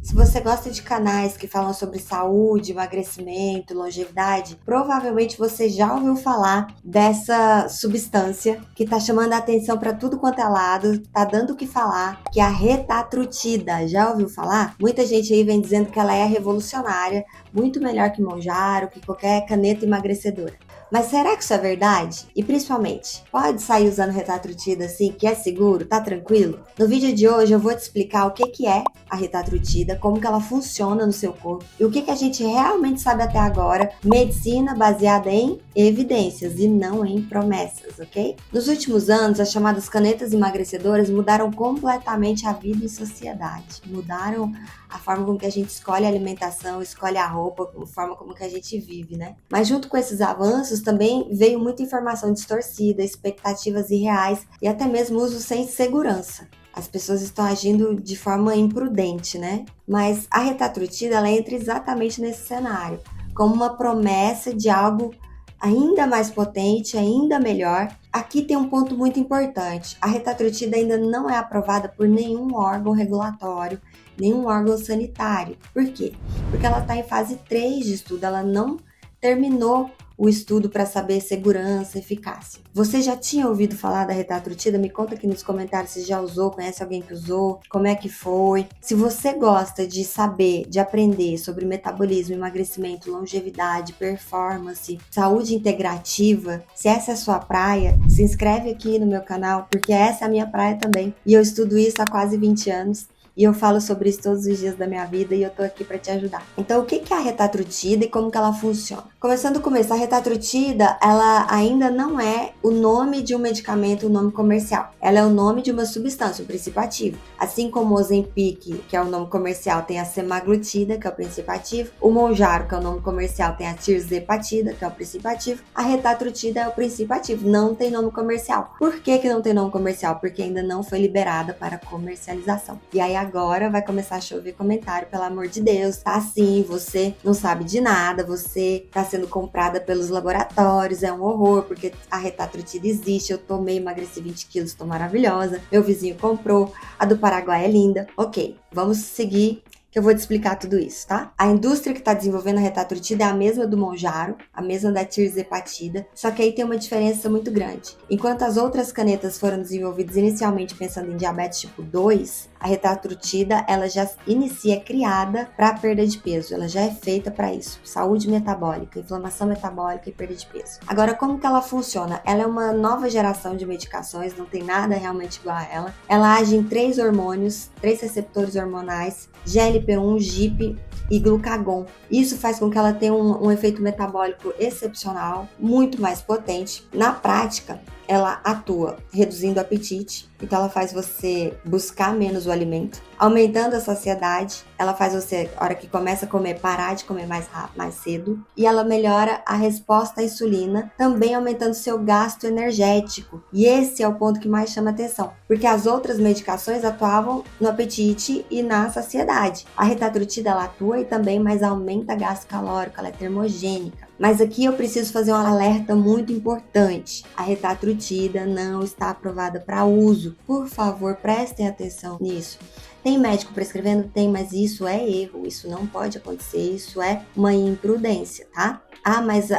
Se você gosta de canais que falam sobre saúde, emagrecimento, longevidade, provavelmente você já ouviu falar dessa substância que tá chamando a atenção para tudo quanto é lado, tá dando o que falar, que é a retatrutida. Já ouviu falar? Muita gente aí vem dizendo que ela é revolucionária, muito melhor que Monjaro, que qualquer caneta emagrecedora. Mas será que isso é verdade? E principalmente, pode sair usando retatrutida assim, que é seguro, tá tranquilo? No vídeo de hoje eu vou te explicar o que é a retatrutida, como que ela funciona no seu corpo e o que a gente realmente sabe até agora, medicina baseada em evidências e não em promessas, ok? Nos últimos anos, as chamadas canetas emagrecedoras mudaram completamente a vida em sociedade, mudaram a forma como que a gente escolhe a alimentação, escolhe a roupa, a forma como que a gente vive, né? Mas junto com esses avanços também veio muita informação distorcida, expectativas irreais e até mesmo uso sem segurança. As pessoas estão agindo de forma imprudente, né? Mas a retatrutida, ela entra exatamente nesse cenário, como uma promessa de algo ainda mais potente, ainda melhor. Aqui tem um ponto muito importante. A retatrutida ainda não é aprovada por nenhum órgão regulatório, nenhum órgão sanitário. Por quê? Porque ela está em fase 3 de estudo, ela não terminou o estudo para saber segurança, eficácia. Você já tinha ouvido falar da retatrutida? Me conta aqui nos comentários se já usou, conhece alguém que usou, como é que foi. Se você gosta de saber, de aprender sobre metabolismo, emagrecimento, longevidade, performance, saúde integrativa, se essa é a sua praia, se inscreve aqui no meu canal, porque essa é a minha praia também. E eu estudo isso há quase 20 anos. E eu falo sobre isso todos os dias da minha vida e eu tô aqui para te ajudar. Então, o que é a retatrutida e como que ela funciona? Começando do começo, a retatrutida, ela ainda não é o nome de um medicamento, o nome comercial. Ela é o nome de uma substância, um princípio ativo. Assim como o Ozempic, que é o nome comercial, tem a semaglutida, que é o princípio ativo. O Monjaro, que é o nome comercial, tem a tirzepatida, que é o princípio ativo. A retatrutida é o princípio ativo, não tem nome comercial. Por que não tem nome comercial? Porque ainda não foi liberada para comercialização. E aí agora vai começar a chover comentário, pelo amor de Deus, tá assim, você não sabe de nada, você tá sendo comprada pelos laboratórios, é um horror, porque a retatrutida existe, eu tomei, emagreci 20 quilos, tô maravilhosa, meu vizinho comprou, a do Paraguai é linda. Ok, vamos seguir que eu vou te explicar tudo isso, tá? A indústria que está desenvolvendo a retatrutida é a mesma do Monjaro, a mesma da tirzepatida, só que aí tem uma diferença muito grande. Enquanto as outras canetas foram desenvolvidas inicialmente pensando em diabetes tipo 2, a retatrutida, ela já inicia criada para perda de peso, ela já é feita para isso, saúde metabólica, inflamação metabólica e perda de peso. Agora, como que ela funciona? Ela é uma nova geração de medicações, não tem nada realmente igual a ela. Ela age em 3 hormônios, 3 receptores hormonais, GLP-1, GIP e glucagon. Isso faz com que ela tenha um efeito metabólico excepcional, muito mais potente. Na prática, ela atua reduzindo o apetite, então ela faz você buscar menos o alimento, aumentando a saciedade, ela faz você, na hora que começa a comer, parar de comer mais rápido, mais cedo, e ela melhora a resposta à insulina, também aumentando seu gasto energético. E esse é o ponto que mais chama atenção, porque as outras medicações atuavam no apetite e na saciedade. A retatrutida, ela atua e também, mas aumenta gasto calórico, ela é termogênica. Mas aqui eu preciso fazer um alerta muito importante. A retatrutida não está aprovada para uso. Por favor, prestem atenção nisso. Tem médico prescrevendo? Tem, mas isso é erro, isso não pode acontecer, isso é uma imprudência, tá? Ah, mas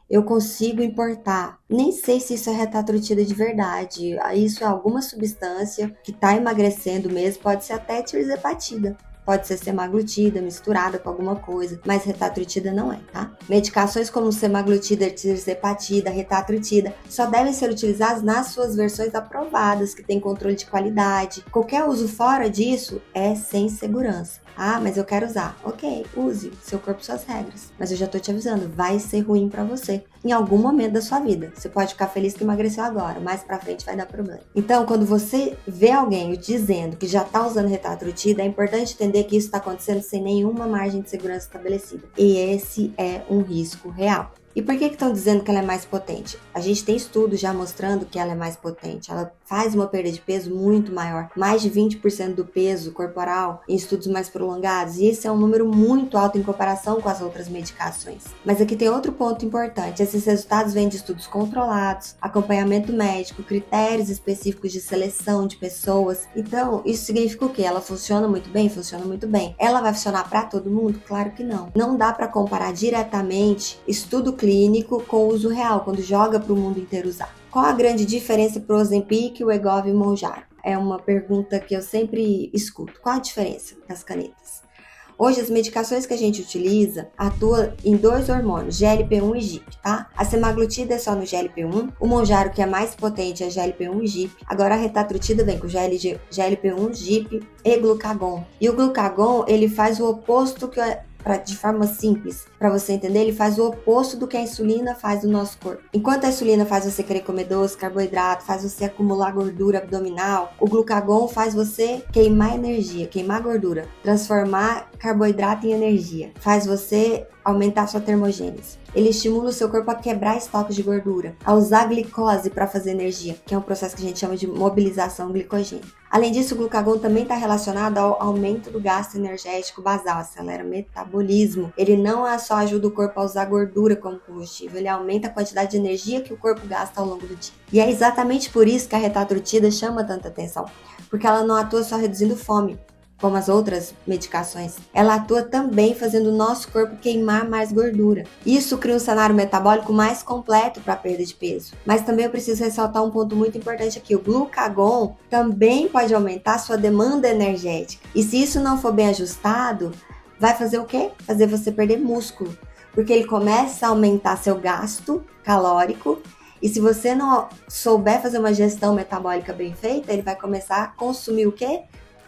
eu consigo importar. Nem sei se isso é retatrutida de verdade. Isso é alguma substância que está emagrecendo mesmo, pode ser até tirzepatida. Pode ser semaglutida misturada com alguma coisa, mas retatrutida não é, tá? Medicações como semaglutida, tirzepatida, retatrutida só devem ser utilizadas nas suas versões aprovadas, que tem controle de qualidade. Qualquer uso fora disso é sem segurança. Ah, mas eu quero usar. Ok, use. Seu corpo, suas regras. Mas eu já tô te avisando, vai ser ruim pra você. Em algum momento da sua vida. Você pode ficar feliz que emagreceu agora, mais pra frente vai dar problema. Então, quando você vê alguém dizendo que já tá usando retatrutida, é importante entender que isso tá acontecendo sem nenhuma margem de segurança estabelecida. E esse é um risco real. E por que estão dizendo que ela é mais potente? A gente tem estudos já mostrando que ela é mais potente. Ela faz uma perda de peso muito maior, mais de 20% do peso corporal em estudos mais prolongados. E esse é um número muito alto em comparação com as outras medicações. Mas aqui tem outro ponto importante. Esses resultados vêm de estudos controlados, acompanhamento médico, critérios específicos de seleção de pessoas. Então, isso significa o quê? Ela funciona muito bem? Funciona muito bem. Ela vai funcionar para todo mundo? Claro que não. Não dá para comparar diretamente estudo clínico com uso real, quando joga para o mundo inteiro usar. Qual a grande diferença para o Ozempic, o Wegovy e o Mounjaro? É uma pergunta que eu sempre escuto. Qual a diferença das canetas? Hoje, as medicações que a gente utiliza atuam em 2 hormônios, GLP-1 e GIP, tá? A semaglutida é só no GLP-1, o Mounjaro, que é mais potente, é GLP-1 e GIP. Agora, a retatrutida vem com GLP-1, GIP e glucagon. E o glucagon, ele faz o oposto de forma simples, para você entender, ele faz o oposto do que a insulina faz no nosso corpo. Enquanto a insulina faz você querer comer doce, carboidrato, faz você acumular gordura abdominal, o glucagon faz você queimar energia, queimar gordura, transformar carboidrato em energia, faz você aumentar sua termogênese. Ele estimula o seu corpo a quebrar estoques de gordura, a usar glicose para fazer energia, que é um processo que a gente chama de mobilização glicogênica. Além disso, o glucagon também está relacionado ao aumento do gasto energético basal, acelera o metabolismo. Ele não só ajuda o corpo a usar gordura como combustível, ele aumenta a quantidade de energia que o corpo gasta ao longo do dia. E é exatamente por isso que a retatrutida chama tanta atenção, porque ela não atua só reduzindo fome, como as outras medicações, ela atua também fazendo o nosso corpo queimar mais gordura. Isso cria um cenário metabólico mais completo para a perda de peso. Mas também eu preciso ressaltar um ponto muito importante aqui. O glucagon também pode aumentar a sua demanda energética. E se isso não for bem ajustado, vai fazer o quê? Fazer você perder músculo. Porque ele começa a aumentar seu gasto calórico. E se você não souber fazer uma gestão metabólica bem feita, ele vai começar a consumir o quê?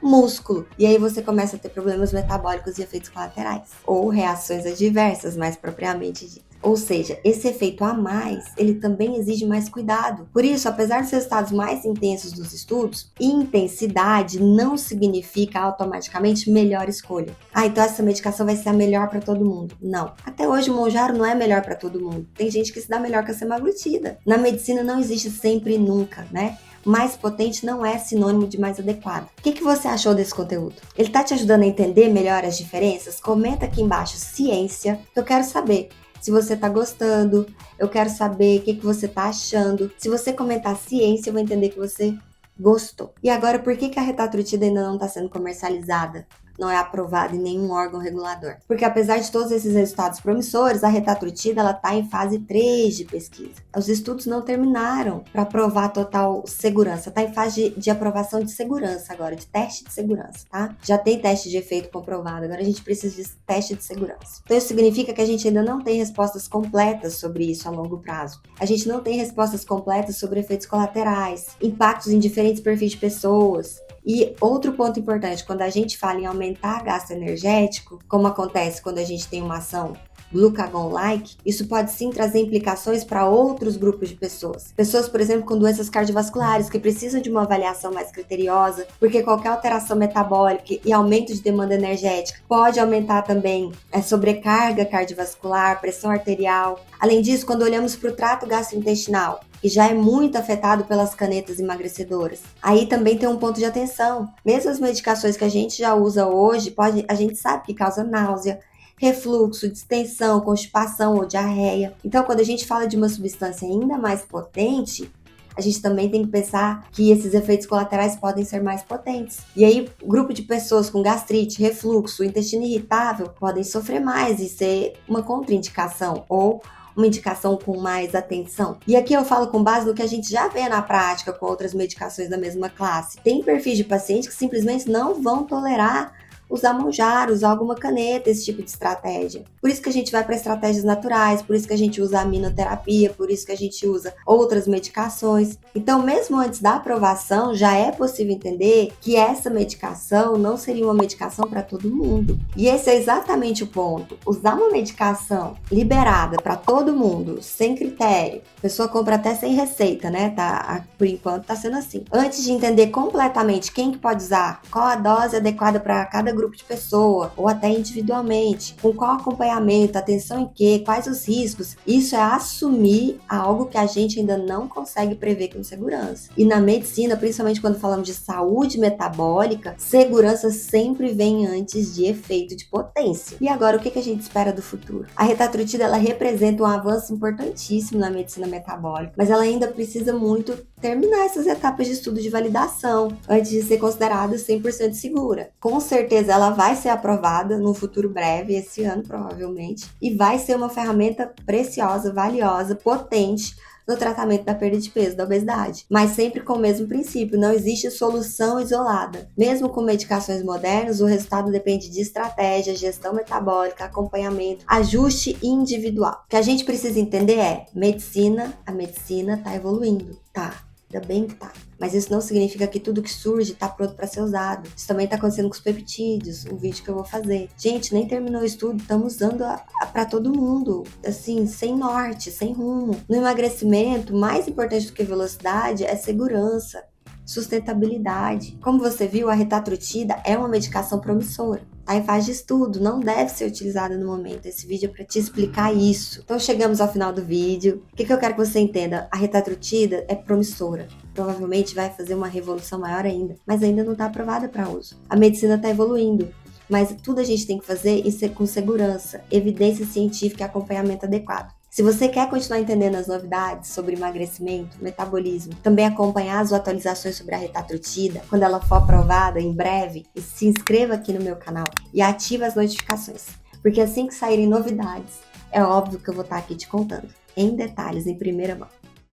Músculo. E aí você começa a ter problemas metabólicos e efeitos colaterais. Ou reações adversas, mais propriamente dito. Ou seja, esse efeito a mais, ele também exige mais cuidado. Por isso, apesar dos resultados mais intensos dos estudos, intensidade não significa automaticamente melhor escolha. Então essa medicação vai ser a melhor para todo mundo. Não. Até hoje o Mounjaro não é melhor para todo mundo. Tem gente que se dá melhor com a semaglutida. Na medicina não existe sempre e nunca, né? Mais potente não é sinônimo de mais adequado. O que você achou desse conteúdo? Ele tá te ajudando a entender melhor as diferenças? Comenta aqui embaixo ciência, que eu quero saber se você tá gostando, eu quero saber o que você tá achando. Se você comentar ciência, eu vou entender que você gostou. E agora, por que a retatrutida ainda não está sendo comercializada? Não é aprovada em nenhum órgão regulador. Porque apesar de todos esses resultados promissores, a retatrutida está em fase 3 de pesquisa. Os estudos não terminaram para provar total segurança. Está em fase de aprovação de segurança agora, de teste de segurança, tá? Já tem teste de efeito comprovado, agora a gente precisa de teste de segurança. Então isso significa que a gente ainda não tem respostas completas sobre isso a longo prazo. A gente não tem respostas completas sobre efeitos colaterais, impactos em diferentes perfis de pessoas. E outro ponto importante, quando a gente fala em aumentar gasto energético, como acontece quando a gente tem uma ação glucagon-like, isso pode sim trazer implicações para outros grupos de pessoas. Pessoas, por exemplo, com doenças cardiovasculares, que precisam de uma avaliação mais criteriosa, porque qualquer alteração metabólica e aumento de demanda energética pode aumentar também a sobrecarga cardiovascular, pressão arterial. Além disso, quando olhamos para o trato gastrointestinal, que já é muito afetado pelas canetas emagrecedoras, aí também tem um ponto de atenção. Mesmo as medicações que a gente já usa hoje, a gente sabe que causa náusea, refluxo, distensão, constipação ou diarreia. Então, quando a gente fala de uma substância ainda mais potente, a gente também tem que pensar que esses efeitos colaterais podem ser mais potentes. E aí, o grupo de pessoas com gastrite, refluxo, intestino irritável podem sofrer mais e ser uma contraindicação ou uma indicação com mais atenção. E aqui eu falo com base no que a gente já vê na prática com outras medicações da mesma classe. Tem perfis de pacientes que simplesmente não vão tolerar usar Mounjaro, usar alguma caneta, esse tipo de estratégia. Por isso que a gente vai para estratégias naturais, por isso que a gente usa aminoterapia, por isso que a gente usa outras medicações. Então, mesmo antes da aprovação, já é possível entender que essa medicação não seria uma medicação para todo mundo. E esse é exatamente o ponto. Usar uma medicação liberada para todo mundo, sem critério, a pessoa compra até sem receita, né? Por enquanto tá sendo assim. Antes de entender completamente quem que pode usar, qual a dose adequada para cada grupo de pessoa, ou até individualmente, com qual acompanhamento, atenção em quê, quais os riscos. Isso é assumir algo que a gente ainda não consegue prever com segurança. E na medicina, principalmente quando falamos de saúde metabólica, segurança sempre vem antes de efeito de potência. E agora, o que a gente espera do futuro? A retatrutida, ela representa um avanço importantíssimo na medicina metabólica, mas ela ainda precisa muito terminar essas etapas de estudo de validação antes de ser considerada 100% segura. Com certeza ela vai ser aprovada no futuro breve, esse ano provavelmente, e vai ser uma ferramenta preciosa, valiosa, potente no tratamento da perda de peso, da obesidade. Mas sempre com o mesmo princípio, não existe solução isolada. Mesmo com medicações modernas, o resultado depende de estratégia, gestão metabólica, acompanhamento, ajuste individual. O que a gente precisa entender é, a medicina está evoluindo, tá? Ainda bem que tá. Mas isso não significa que tudo que surge tá pronto para ser usado. Isso também tá acontecendo com os peptídeos, um vídeo que eu vou fazer. Gente, nem terminou o estudo, estamos usando para todo mundo. Assim, sem norte, sem rumo. No emagrecimento, mais importante do que velocidade é segurança, sustentabilidade. Como você viu, a retatrutida é uma medicação promissora. Tá em fase de estudo, não deve ser utilizada no momento. Esse vídeo é para te explicar isso. Então chegamos ao final do vídeo. O que eu quero que você entenda? A retatrutida é promissora. Provavelmente vai fazer uma revolução maior ainda, mas ainda não está aprovada para uso. A medicina está evoluindo, mas tudo a gente tem que fazer com segurança, evidência científica e acompanhamento adequado. Se você quer continuar entendendo as novidades sobre emagrecimento, metabolismo, também acompanhar as atualizações sobre a retatrutida, quando ela for aprovada em breve, se inscreva aqui no meu canal e ative as notificações, porque assim que saírem novidades, é óbvio que eu vou estar aqui te contando, em detalhes, em primeira mão.